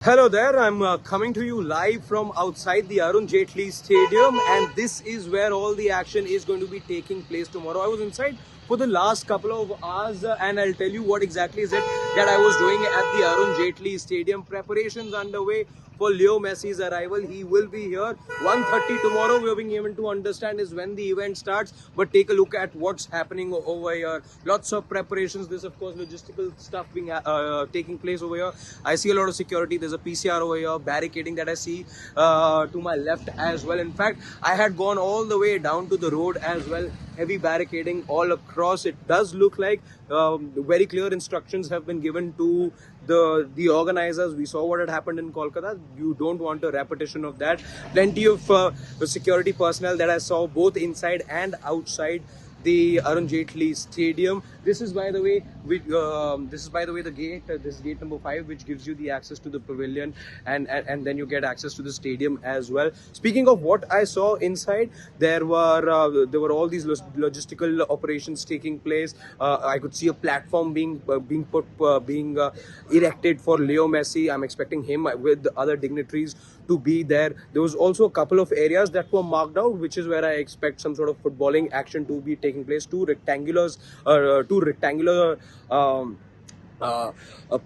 Hello there, I'm coming to you live from outside the Arun Jaitley Stadium, and this is where all the action is going to be taking place tomorrow. I was inside for the last couple of hours, and I'll tell you what exactly is it that I was doing at the Arun Jaitley Stadium. Preparations underway for Leo Messi's arrival. He will be here 1:30 tomorrow. We're being able to understand is when the event starts, but take a look at what's happening over here. Lots of preparations. There's of course logistical stuff being taking place over here. I see a lot of security. There's a PCR over here, barricading that I see to my left as well. In fact, I had gone all the way down to the road as well. Heavy barricading all across. It does look like very clear instructions have been given to the organizers. We saw what had happened in Kolkata. You don't want a repetition of that. Plenty of security personnel that I saw both inside and outside the Arun Jaitley Stadium. This is, by the way, the gate. This is gate number 5, which gives you the access to the pavilion, and then you get access to the stadium as well. Speaking of what I saw inside, there were all these logistical operations taking place. I could see a platform being erected for Leo Messi. I'm expecting him with the other dignitaries to be there. There was also a couple of areas that were marked out, which is where I expect some sort of footballing action to be taking place. Two rectangular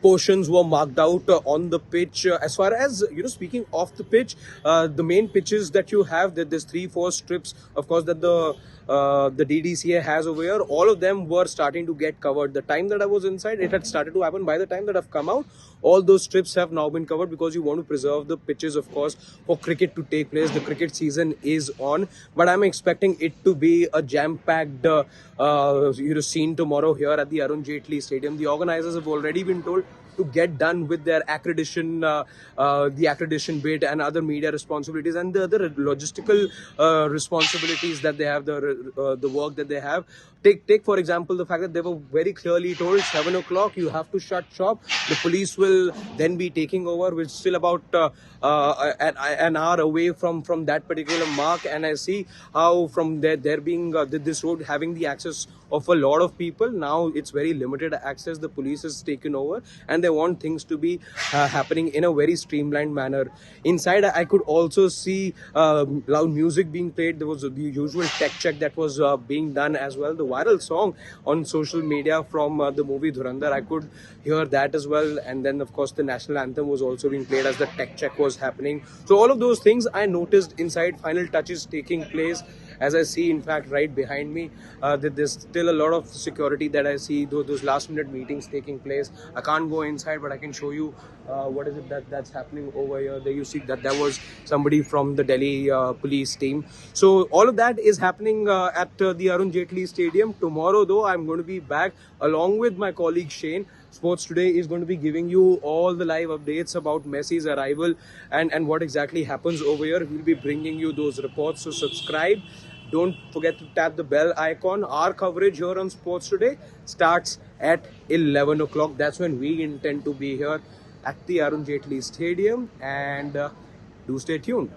portions were marked out on the pitch. As far as speaking of the pitch, the main pitches that you have, that there's 3-4 strips, of course, that the DDCA has over here. All of them were starting to get covered. The time that I was inside, it had started to happen. By the time that I've come out, all those strips have now been covered, because you want to preserve the pitches, of course, for cricket to take place. The cricket season is on, but I'm expecting it to be a jam-packed scene tomorrow here at the Arun Jaitley Stadium. The organizers have already been told to get done with their accreditation, the accreditation bit and other media responsibilities and the other logistical responsibilities that they have, the work that they have. Take for example the fact that they were very clearly told 7 o'clock you have to shut shop. The police will then be taking over. We're still about an hour away from that particular mark, and I see how from there being this road having the access of a lot of people, now it's very limited access. The police has taken over, and they want things to be happening in a very streamlined manner. Inside, I could also see loud music being played. There was the usual tech check that was being done as well. The viral song on social media from the movie Dhurandhar, I could hear that as well. And then, of course, the national anthem was also being played as the tech check was happening. So all of those things I noticed inside. Final touches taking place. As I see, in fact, right behind me, that there's still a lot of security that I see, those last-minute meetings taking place. I can't go inside, but I can show you what is it that's happening over here. There you see that there was somebody from the Delhi police team. So all of that is happening at the Arun Jaitley Stadium. Tomorrow, though, I'm going to be back along with my colleague Shane. Sports Today is going to be giving you all the live updates about Messi's arrival and what exactly happens over here. We'll be bringing you those reports, so subscribe. Don't forget to tap the bell icon. Our coverage here on Sports Today starts at 11 o'clock. That's when we intend to be here at the Arun Jaitley Stadium, and do stay tuned.